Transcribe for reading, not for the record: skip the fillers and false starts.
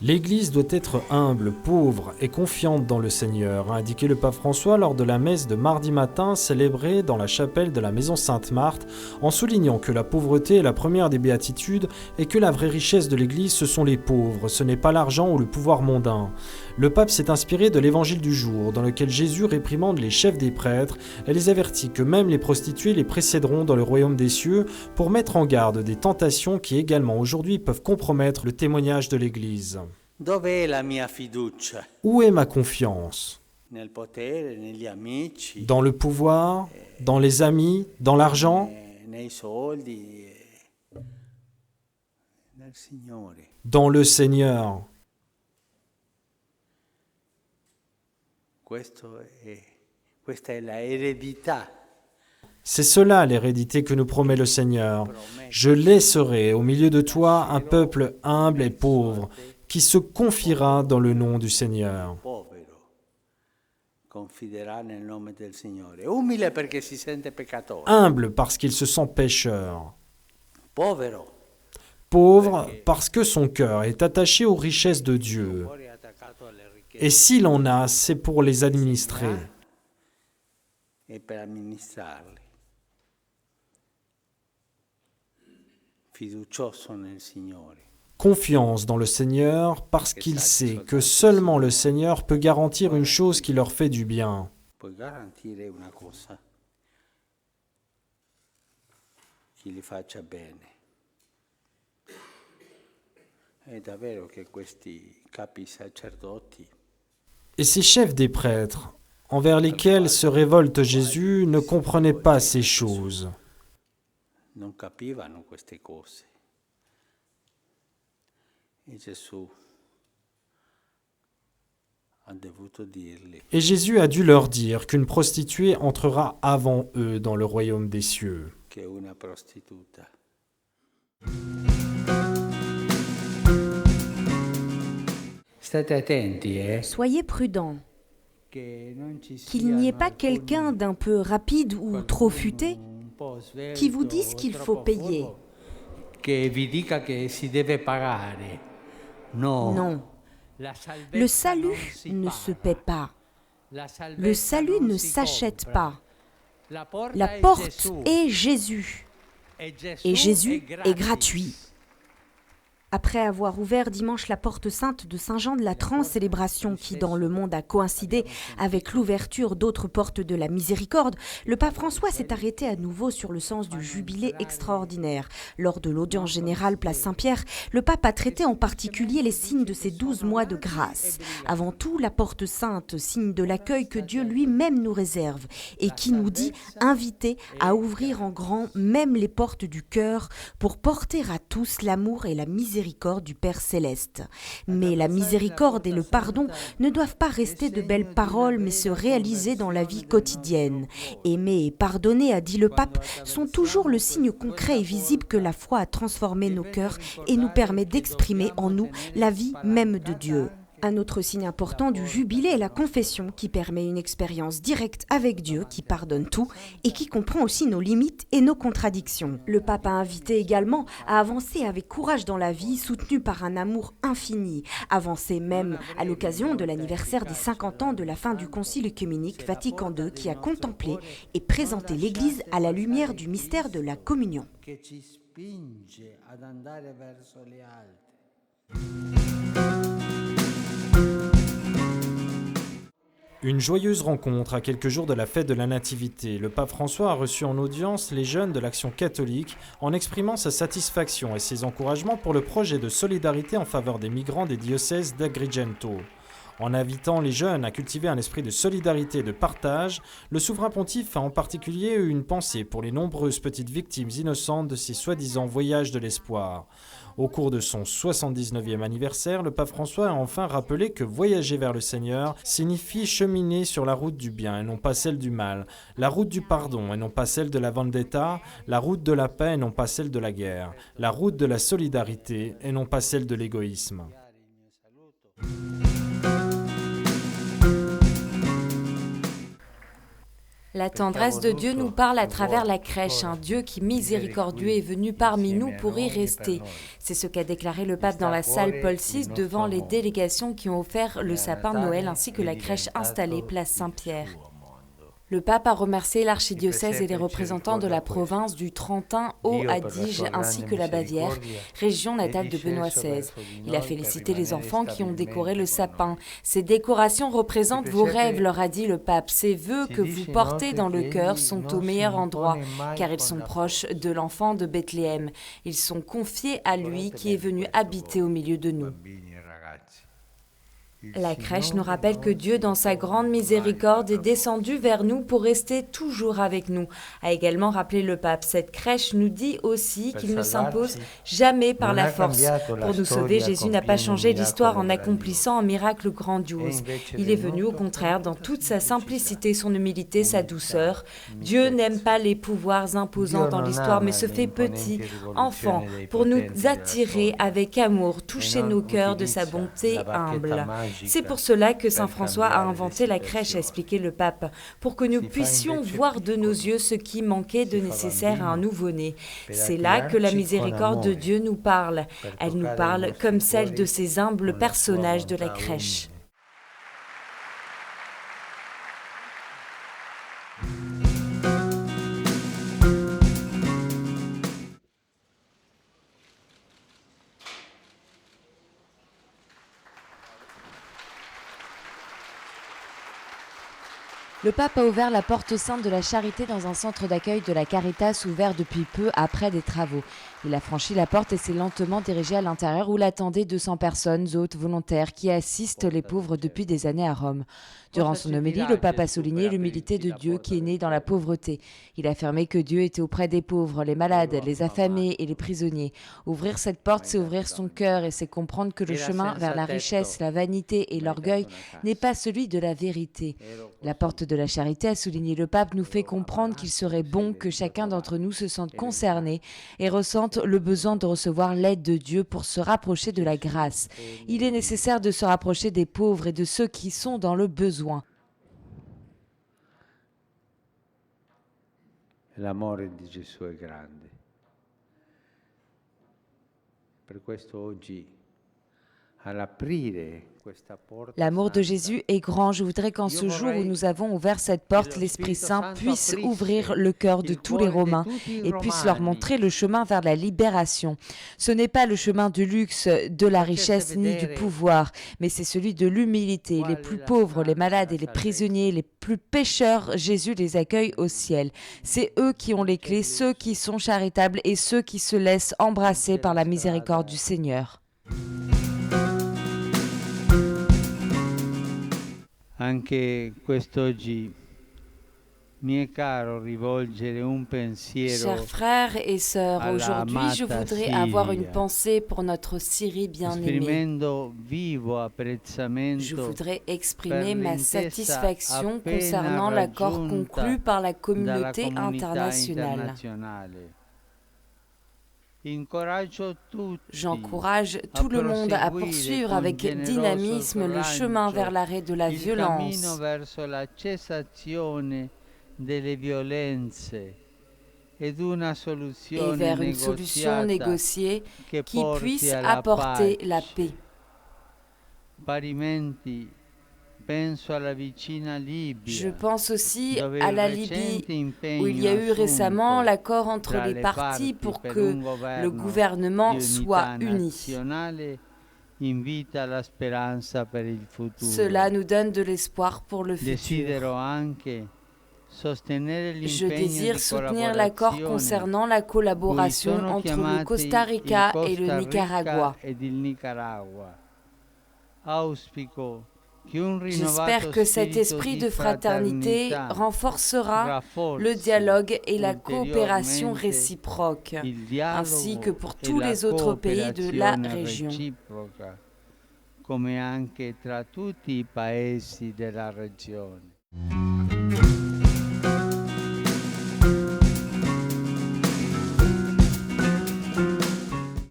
L'Église doit être humble, pauvre et confiante dans le Seigneur, a indiqué le pape François lors de la messe de mardi matin célébrée dans la chapelle de la maison Sainte-Marthe, en soulignant que la pauvreté est la première des béatitudes et que la vraie richesse de l'Église ce sont les pauvres, ce n'est pas l'argent ou le pouvoir mondain. Le pape s'est inspiré de l'évangile du jour, dans lequel Jésus réprimande les chefs des prêtres et les avertit que même les prostituées les précéderont dans le royaume des cieux pour mettre en garde des tentations qui également aujourd'hui peuvent compromettre le témoignage de l'Église. Dove è la mia fiducia? Où est ma confiance? Nel potere, negli amici, Dans le pouvoir, dans les amis, dans l'argent, nei soldi, nel Signore. dans le Seigneur. Questa è la eredità. C'est cela l'hérédité que nous promet le Seigneur. Je laisserai au milieu de toi un peuple humble et pauvre, qui se confiera dans le nom du Seigneur. Povero confiderà nel nome del Signore. Umile perché si sente peccatore. Humble parce qu'il se sent pécheur. Povero Pauvre parce que son cœur est attaché aux richesses de Dieu. cuore attaccato alle ricchezze Et s'il en a, c'est pour les administrer. e per amministrarle. Fiducioso nel Signore. Confiance dans le Seigneur parce qu'il sait que seulement le Seigneur peut garantir une chose qui leur fait du bien. Puoi garantire una cosa che gli faccia bene. È davvero che questi capi sacerdoti Et ces chefs des prêtres, envers lesquels se révolte Jésus, ne comprenaient pas ces choses. non capivano queste cose. E Gesù ha dovuto dirgli Et Jésus a dû leur dire qu'une prostituée entrera avant eux dans le royaume des cieux. che è una prostituta. State attenti, Soyez prudents, che non ci qu'il n'y ait pas siano quelqu'un d'un peu rapide ou trop futé un po' svelto qui vous dise o qu'il troppo faut payer. furbo, che vi dica che si deve pagare. No. Non, La salvezza le salut non si ne paga. se paie pas. La salvezza Le salut non ne si s'achète compra. pas. La porta La è porte Gesù. est Jésus. E Et Jésus è est gratis. gratuit. Après avoir ouvert dimanche la porte sainte de Saint-Jean de Latran, célébration qui dans le monde a coïncidé avec l'ouverture d'autres portes de la miséricorde, le pape François s'est arrêté à nouveau sur le sens du jubilé extraordinaire. Lors de l'audience générale place Saint-Pierre, le pape a traité en particulier les signes de ces 12 mois de grâce. Avant tout, la porte sainte, signe de l'accueil que Dieu lui-même nous réserve et qui nous dit inviter à ouvrir en grand même les portes du cœur pour porter à tous l'amour et la miséricorde du Père Céleste. Mais la miséricorde et le pardon ne doivent pas rester de belles paroles mais se réaliser dans la vie quotidienne. Aimer et pardonner, a dit le pape, sont toujours le signe concret et visible que la foi a transformé nos cœurs et nous permet d'exprimer en nous la vie même de Dieu. Un autre signe important du jubilé est la confession qui permet une expérience directe avec Dieu qui pardonne tout et qui comprend aussi nos limites et nos contradictions. Le pape a invité également à avancer avec courage dans la vie, soutenu par un amour infini. Avancer même à l'occasion de l'anniversaire des 50 ans de la fin du Concile œcuménique Vatican II qui a contemplé et présenté l'Église à la lumière du mystère de la communion. Che ci spinge ad andare verso le altre. Une joyeuse rencontre à quelques jours de la fête de la Nativité. Le pape François a reçu en audience les jeunes de l'Action catholique en exprimant sa satisfaction et ses encouragements pour le projet de solidarité en faveur des migrants des diocèses d'Agrigento. En invitant les jeunes à cultiver un esprit de solidarité et de partage, le souverain pontife a en particulier eu une pensée pour les nombreuses petites victimes innocentes de ces soi-disant voyages de l'espoir. Au cours de son 79e anniversaire, le pape François a enfin rappelé que voyager vers le Seigneur signifie cheminer sur la route du bien et non pas celle du mal, la route du pardon et non pas celle de la vendetta, la route de la paix et non pas celle de la guerre, la route de la solidarité et non pas celle de l'égoïsme. La tendresse de Dieu nous parle à travers la crèche, un Dieu qui miséricordieux est venu parmi nous pour y rester. C'est ce qu'a déclaré le pape dans la salle Paul VI devant les délégations qui ont offert le sapin de Noël ainsi que la crèche installée place Saint-Pierre. Le pape a remercié l'archidiocèse et les représentants de la province du Trentin, Haut-Adige ainsi que la Bavière, région natale de Benoît XVI. Il a félicité les enfants qui ont décoré le sapin. Ces décorations représentent vos rêves, leur a dit le pape. Ces vœux que vous portez dans le cœur sont au meilleur endroit, car ils sont proches de l'enfant de Bethléem. Ils sont confiés à lui qui est venu habiter au milieu de nous. La crèche nous rappelle que Dieu, dans sa grande miséricorde, est descendu vers nous pour rester toujours avec nous, a également rappelé le pape. Cette crèche nous dit aussi qu'il ne s'impose jamais par la force. Pour nous sauver, Jésus n'a pas changé l'histoire en accomplissant un miracle grandiose. Il est venu au contraire dans toute sa simplicité, son humilité, sa douceur. Dieu n'aime pas les pouvoirs imposants dans l'histoire, mais se fait petit, enfant, pour nous attirer avec amour, toucher nos cœurs de sa bonté humble. C'est pour cela que saint François a inventé la crèche, a expliqué le pape, pour que nous puissions voir de nos yeux ce qui manquait de nécessaire à un nouveau-né. C'est là que la miséricorde de Dieu nous parle. Elle nous parle comme celle de ces humbles personnages de la crèche. Le pape a ouvert la porte sainte de la charité dans un centre d'accueil de la Caritas ouvert depuis peu après des travaux. Il a franchi la porte et s'est lentement dirigé à l'intérieur où l'attendaient 200 personnes, hôtes volontaires, qui assistent les pauvres depuis des années à Rome. Durant son homélie, le pape a souligné l'humilité de Dieu qui est né dans la pauvreté. Il a affirmé que Dieu était auprès des pauvres, les malades, les affamés et les prisonniers. Ouvrir cette porte, c'est ouvrir son cœur et c'est comprendre que le chemin vers la richesse, la vanité et l'orgueil n'est pas celui de la vérité. La porte de la charité, a souligné le pape, nous fait comprendre qu'il serait bon que chacun d'entre nous se sente concerné et ressente le besoin de recevoir l'aide de Dieu pour se rapprocher de la grâce. Il est nécessaire de se rapprocher des pauvres et de ceux qui sont dans le besoin. L'amore di Gesù è grande. Per questo oggi all'aprire L'amour de Jésus est grand. Je voudrais qu'en ce jour où nous avons ouvert cette porte, l'Esprit Saint puisse ouvrir le cœur de tous les Romains et puisse leur montrer le chemin vers la libération. Ce n'est pas le chemin du luxe, de la richesse ni du pouvoir, mais c'est celui de l'humilité. Les plus pauvres, les malades et les prisonniers, les plus pécheurs, Jésus les accueille au ciel. C'est eux qui ont les clés, ceux qui sont charitables et ceux qui se laissent embrasser par la miséricorde du Seigneur. Anche quest'oggi mi è caro rivolgere un pensiero. Chers frères et sœurs, aujourd'hui je voudrais avoir une pensée pour notre Syrie bien-aimée. Je voudrais exprimer ma satisfaction concernant l'accord conclu par la communauté internationale. J'encourage tout le monde à poursuivre avec dynamisme le chemin vers l'arrêt de la violence et vers une solution négociée qui puisse apporter la paix. Je pense aussi à la Libye, où il y a eu récemment l'accord entre les partis pour que le gouvernement soit uni. Cela nous donne de l'espoir pour le futur. Je désire soutenir l'accord concernant la collaboration entre le Costa Rica et le Nicaragua. J'espère que cet esprit de fraternité renforcera le dialogue et la coopération réciproque, ainsi que pour tous les autres pays de la région. Come anche tra tutti i paesi della regione.